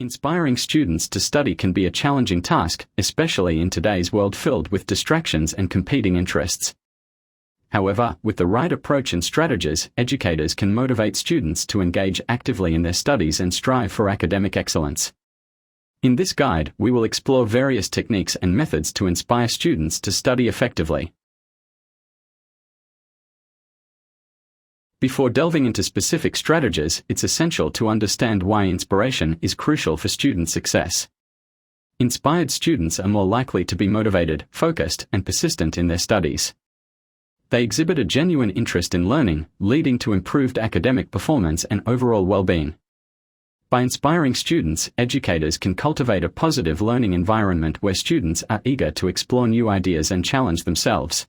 Inspiring students to study can be a challenging task, especially in today's world filled with distractions and competing interests. However, with the right approach and strategies, educators can motivate students to engage actively in their studies and strive for academic excellence. In this guide, we will explore various techniques and methods to inspire students to study effectively. Before delving into specific strategies, it's essential to understand why inspiration is crucial for student success. Inspired students are more likely to be motivated, focused, and persistent in their studies. They exhibit a genuine interest in learning, leading to improved academic performance and overall well-being. By inspiring students, educators can cultivate a positive learning environment where students are eager to explore new ideas and challenge themselves.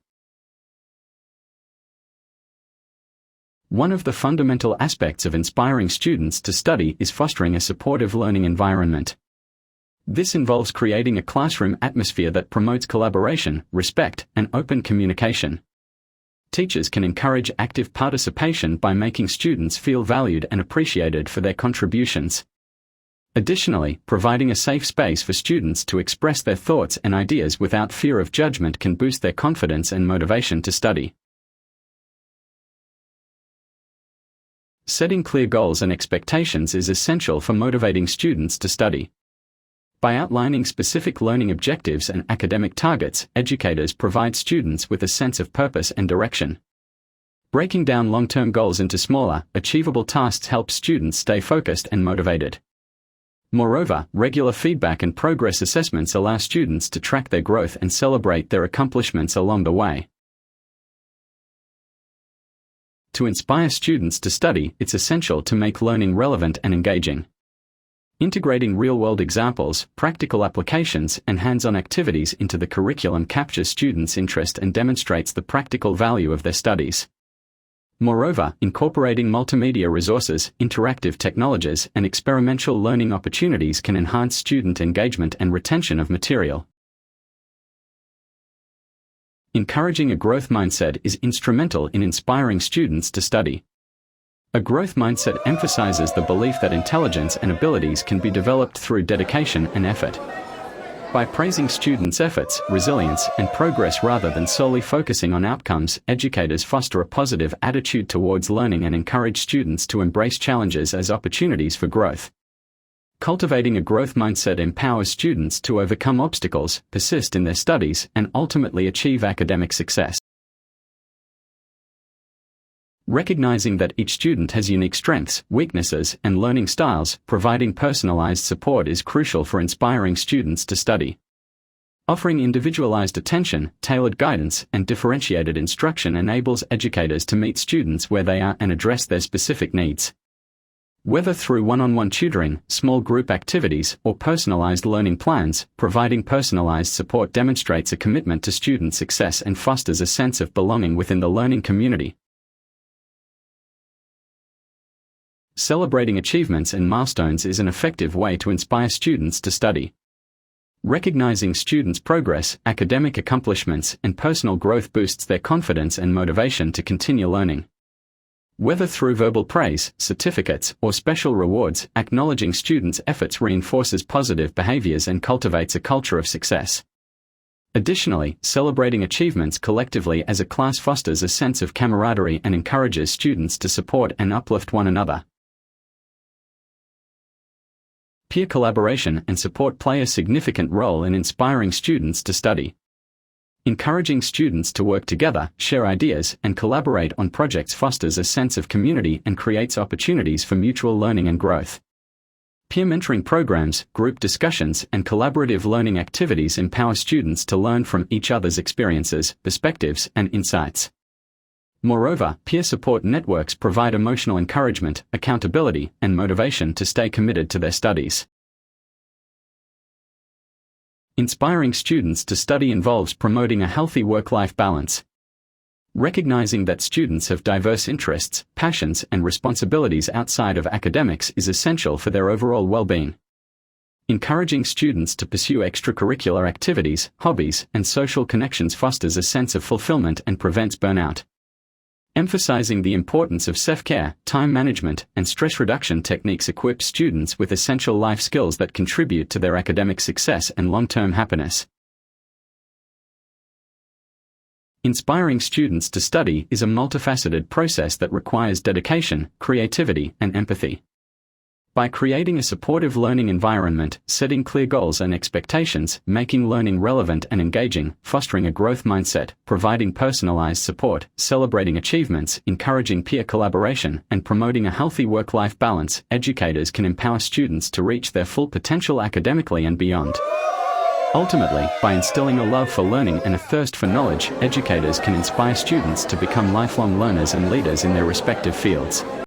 One of the fundamental aspects of inspiring students to study is fostering a supportive learning environment. This involves creating a classroom atmosphere that promotes collaboration, respect, and open communication. Teachers can encourage active participation by making students feel valued and appreciated for their contributions. Additionally, providing a safe space for students to express their thoughts and ideas without fear of judgment can boost their confidence and motivation to study. Setting clear goals and expectations is essential for motivating students to study. By outlining specific learning objectives and academic targets, educators provide students with a sense of purpose and direction. Breaking down long-term goals into smaller, achievable tasks helps students stay focused and motivated. Moreover, regular feedback and progress assessments allow students to track their growth and celebrate their accomplishments along the way. To inspire students to study, it's essential to make learning relevant and engaging. Integrating real-world examples, practical applications, and hands-on activities into the curriculum captures students' interest and demonstrates the practical value of their studies. Moreover, incorporating multimedia resources, interactive technologies, and experiential learning opportunities can enhance student engagement and retention of material. Encouraging a growth mindset is instrumental in inspiring students to study. A growth mindset emphasizes the belief that intelligence and abilities can be developed through dedication and effort. By praising students' efforts, resilience, and progress rather than solely focusing on outcomes, educators foster a positive attitude towards learning and encourage students to embrace challenges as opportunities for growth. Cultivating a growth mindset empowers students to overcome obstacles, persist in their studies, and ultimately achieve academic success. Recognizing that each student has unique strengths, weaknesses, and learning styles, providing personalized support is crucial for inspiring students to study. Offering individualized attention, tailored guidance, and differentiated instruction enables educators to meet students where they are and address their specific needs. Whether through one-on-one tutoring, small group activities, or personalized learning plans, providing personalized support demonstrates a commitment to student success and fosters a sense of belonging within the learning community. Celebrating achievements and milestones is an effective way to inspire students to study. Recognizing students' progress, academic accomplishments, and personal growth boosts their confidence and motivation to continue learning. Whether through verbal praise, certificates, or special rewards, acknowledging students' efforts reinforces positive behaviors and cultivates a culture of success. Additionally, celebrating achievements collectively as a class fosters a sense of camaraderie and encourages students to support and uplift one another. Peer collaboration and support play a significant role in inspiring students to study. Encouraging students to work together, share ideas, and collaborate on projects fosters a sense of community and creates opportunities for mutual learning and growth. Peer mentoring programs, group discussions, and collaborative learning activities empower students to learn from each other's experiences, perspectives, and insights. Moreover, peer support networks provide emotional encouragement, accountability, and motivation to stay committed to their studies. Inspiring students to study involves promoting a healthy work-life balance. Recognizing that students have diverse interests, passions, and responsibilities outside of academics is essential for their overall well-being. Encouraging students to pursue extracurricular activities, hobbies, and social connections fosters a sense of fulfillment and prevents burnout. Emphasizing the importance of self-care, time management, and stress reduction techniques equips students with essential life skills that contribute to their academic success and long-term happiness. Inspiring students to study is a multifaceted process that requires dedication, creativity, and empathy. By creating a supportive learning environment, setting clear goals and expectations, making learning relevant and engaging, fostering a growth mindset, providing personalized support, celebrating achievements, encouraging peer collaboration, and promoting a healthy work-life balance, educators can empower students to reach their full potential academically and beyond. Ultimately, by instilling a love for learning and a thirst for knowledge, educators can inspire students to become lifelong learners and leaders in their respective fields.